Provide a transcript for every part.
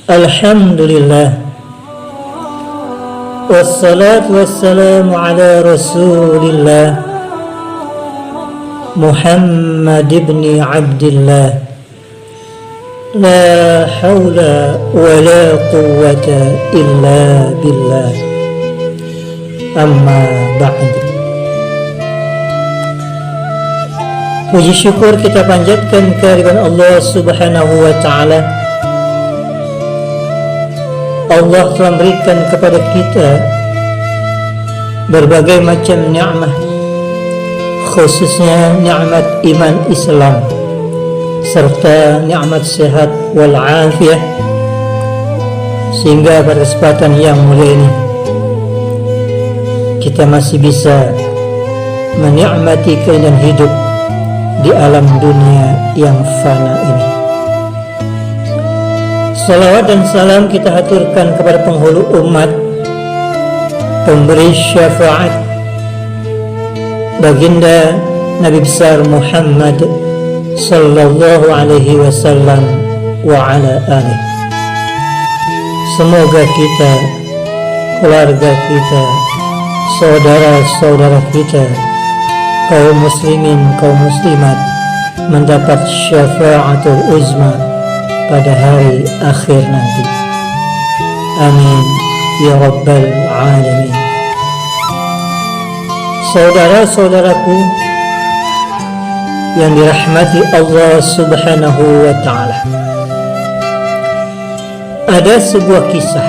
Alhamdulillah, wassalatu wassalamu ala rasulillah Muhammad ibn Abdillah, la hawla wa la quwwata illa billah, amma ba'd. Puji syukur kita panjatkan kehadirat Allah subhanahu wa ta'ala. Allah telah berikan kepada kita berbagai macam nikmat, khususnya nikmat iman Islam serta nikmat sehat wal afiyah, sehingga pada kesempatan yang mulia ini kita masih bisa menikmati keindahan hidup di alam dunia yang fana ini. Salawat dan salam kita haturkan kepada penghulu umat, pemberi syafaat, baginda Nabi besar Muhammad sallallahu alaihi wasallam wa ala alihi. Semoga kita, keluarga kita, saudara-saudara kita, kaum muslimin, kaum muslimat mendapat syafaatul uzma pada hari akhir nanti. Amin ya rabbal alamin. Saudara-saudaraku yang dirahmati Allah subhanahu wa ta'ala, ada sebuah kisah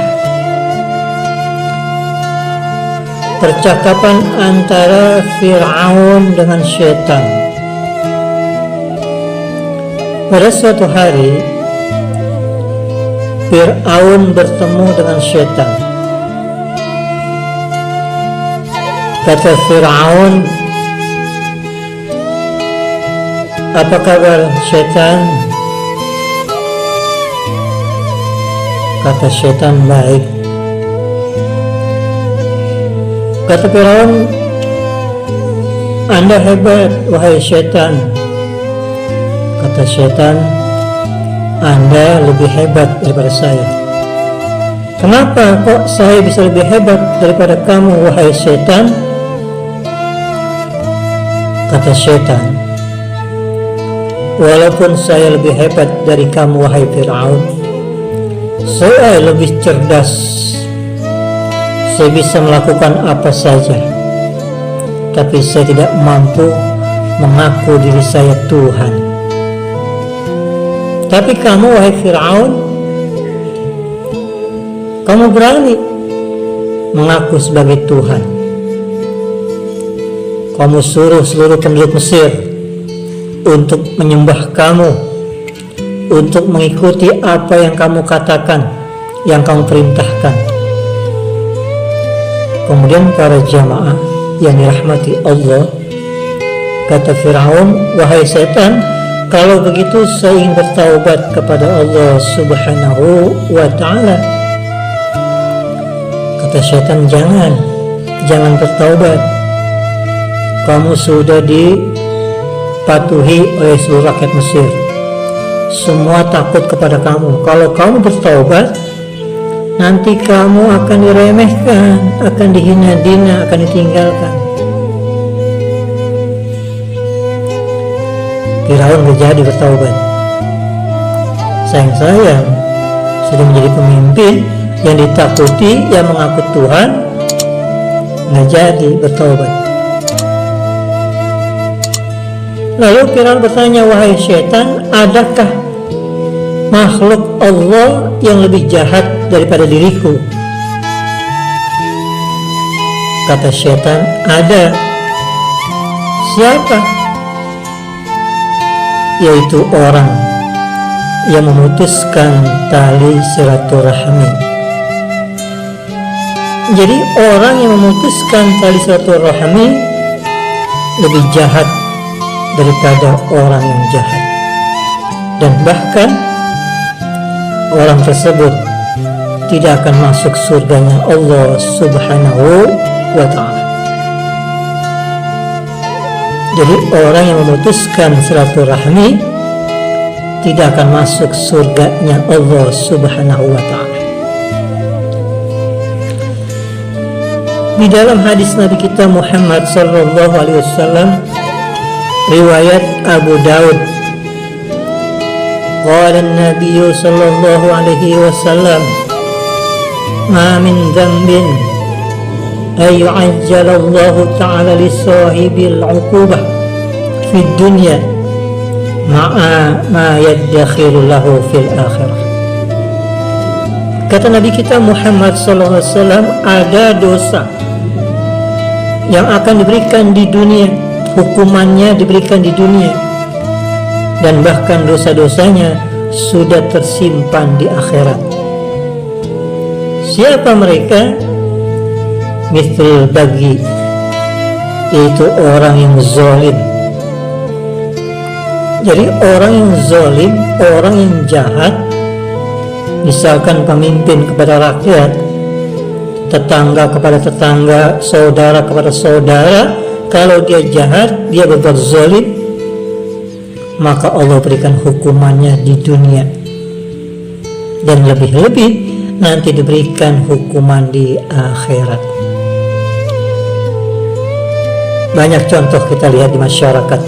percakapan antara Fir'aun dengan syaitan. Pada suatu hari Fir'aun bertemu dengan syaitan. Kata Fir'aun, "Apa kabar syaitan?" Kata syaitan, "Baik." Kata Fir'aun, "Anda hebat, wahai syaitan." Kata syaitan, "Anda lebih hebat daripada saya." "Kenapa kok saya bisa lebih hebat daripada kamu, wahai syaitan?" Kata syaitan, "Walaupun saya lebih hebat dari kamu, wahai Fir'aun, saya lebih cerdas. Saya bisa melakukan apa saja, tapi saya tidak mampu mengaku diri saya Tuhan. Tapi kamu, wahai Fir'aun, kamu berani mengaku sebagai Tuhan. Kamu suruh seluruh penduduk Mesir untuk menyembah kamu, untuk mengikuti apa yang kamu katakan, yang kamu perintahkan." Kemudian para jamaah yang dirahmati Allah, kata Fir'aun, "Wahai setan, kalau begitu saya ingin bertaubat kepada Allah subhanahu wa ta'ala." Kata syaitan, jangan bertaubat. Kamu sudah dipatuhi oleh seluruh rakyat Mesir. Semua takut kepada kamu. Kalau kamu bertaubat, nanti kamu akan diremehkan, akan dihina-dina, akan ditinggalkan. Fir'aun menjadi bertaubat. Sayang-sayang, sudah menjadi pemimpin yang ditakuti, yang mengaku Tuhan, nggak jadi bertaubat. Lalu Fir'aun bertanya, "Wahai syaitan, adakah makhluk Allah yang lebih jahat daripada diriku?" Kata syaitan, "Ada." "Siapa?" "Yaitu orang yang memutuskan tali silaturahmi." Jadi orang yang memutuskan tali silaturahmi lebih jahat daripada orang yang jahat, dan bahkan orang tersebut tidak akan masuk surganya Allah subhanahu wa ta'ala. Jadi orang yang memutuskan silaturahmi tidak akan masuk surganya Allah Subhanahu wa ta'ala. Di dalam hadis Nabi kita Muhammad sallallahu alaihi wasallam riwayat Abu Daud, qala an-nabiy sallallahu alaihi wasallam, ma min dhanbin ay yu'ajjala Allah ta'ala li sahibil 'uqubah fid dunya ma'a ma yaddakhiru lahu fil akhirah. Kata Nabi kita Muhammad sallallahu alaihi wasallam, ada dosa yang akan diberikan di dunia, hukumannya diberikan di dunia, dan bahkan dosa-dosanya sudah tersimpan di akhirat. Siapa mereka? Mithl bagi, yaitu orang yang zalim. Jadi orang yang zalim, orang yang jahat, misalkan pemimpin kepada rakyat, tetangga kepada tetangga, saudara kepada saudara, kalau dia jahat, dia berbuat zalim, maka Allah berikan hukumannya di dunia, dan lebih-lebih nanti diberikan hukuman di akhirat. Banyak contoh kita lihat di masyarakat.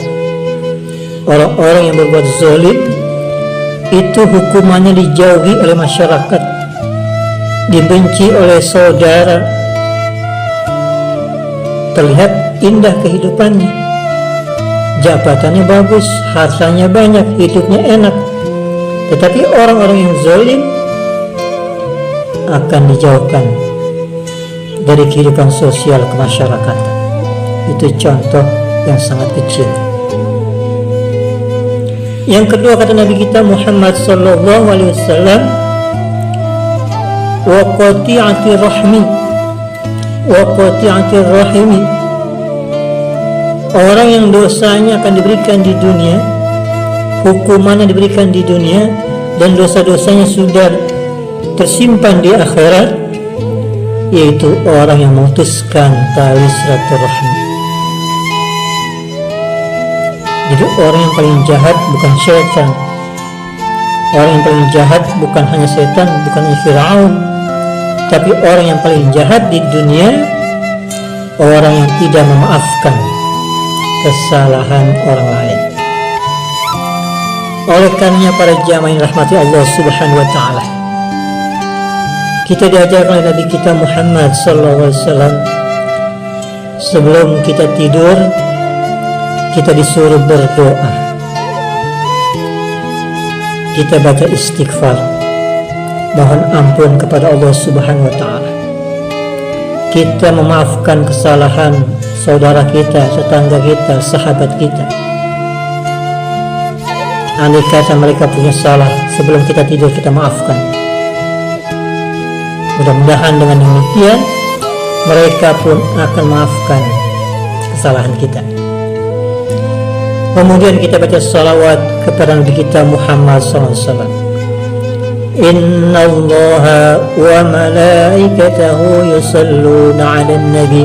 Orang-orang yang berbuat zalim itu hukumannya dijauhi oleh masyarakat, dibenci oleh saudara. Terlihat indah kehidupannya, jabatannya bagus, hartanya banyak, hidupnya enak. Tetapi orang-orang yang zalim akan dijauhkan dari kehidupan sosial kemasyarakatan. Itu contoh yang sangat kecil. Yang kedua, kata Nabi kita Muhammad sallallahu alaihi wasallam, wa qati'ati rahmi, wa qati'ati rahimi. Orang yang dosanya akan diberikan di dunia, hukumannya diberikan di dunia, dan dosa-dosanya sudah tersimpan di akhirat, yaitu orang yang memutuskan tali silaturahmi. Jadi orang yang paling jahat bukan syaitan. Orang yang paling jahat bukan hanya setan, bukan hanya Fir'aun, tapi orang yang paling jahat di dunia, orang yang tidak memaafkan kesalahan orang lain. Oleh karenanya para jamaah yang rahmati Allah Subhanahu wa ta'ala, kita diajarkan oleh Nabi kita Muhammad sallallahu alaihi wasallam, sebelum kita tidur kita disuruh berdoa. Kita baca istighfar, mohon ampun kepada Allah Subhanahu wa ta'ala. Kita memaafkan kesalahan saudara kita, tetangga kita, sahabat kita. Andai kata mereka punya salah, sebelum kita tidur kita maafkan. Mudah-mudahan dengan demikian mereka pun akan maafkan kesalahan kita. Kemudian kita baca salawat kepada Nabi kita Muhammad SAW. Inna Allaha wa malaikatahu yusalluna ala nabi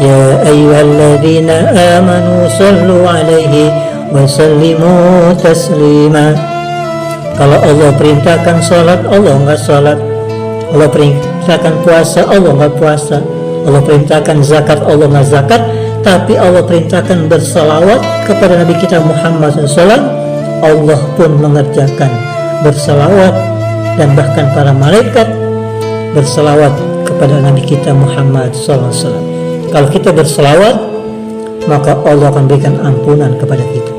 ya ayyuhalladzina amanu sallu alaihi wa sallimu taslima. Kalau Allah perintahkan salat, Allah enggak salat. Allah perintahkan puasa, Allah enggak puasa. Allah perintahkan zakat, Allah enggak zakat. Tapi Allah perintahkan bersalawat kepada Nabi kita Muhammad SAW, Allah pun mengerjakan bersalawat, dan bahkan para malaikat bersalawat kepada Nabi kita Muhammad SAW. Kalau kita bersalawat, maka Allah akan berikan ampunan kepada kita.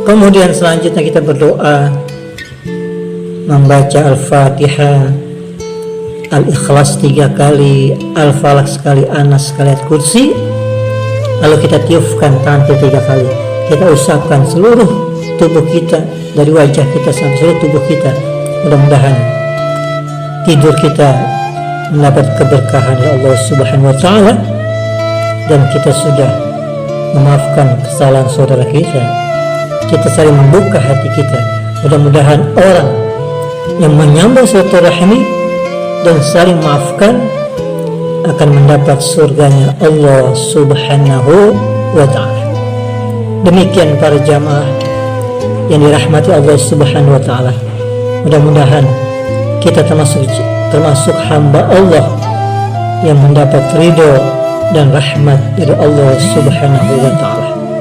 Kemudian selanjutnya kita berdoa, membaca Al-Fatihah, Al-Ikhlas 3 kali, Al-Falaq sekali, Anas sekali, Ayat Kursi. Lalu kita tiupkan tangan kita 3 kali. Kita usapkan seluruh tubuh kita, dari wajah kita sampai seluruh tubuh kita. Mudah-mudahan tidur kita mendapat keberkahan dari Allah Subhanahu wa ta'ala, dan kita sudah memaafkan kesalahan saudara kita. Kita saling membuka hati kita. Mudah-mudahan orang yang menyambung silaturahmi dan saling maafkan akan mendapat surganya Allah Subhanahu wa ta'ala. Demikian para jamaah yang dirahmati Allah Subhanahu wa taala. Mudah-mudahan kita termasuk hamba Allah yang mendapat ridho dan rahmat dari Allah Subhanahu wa taala.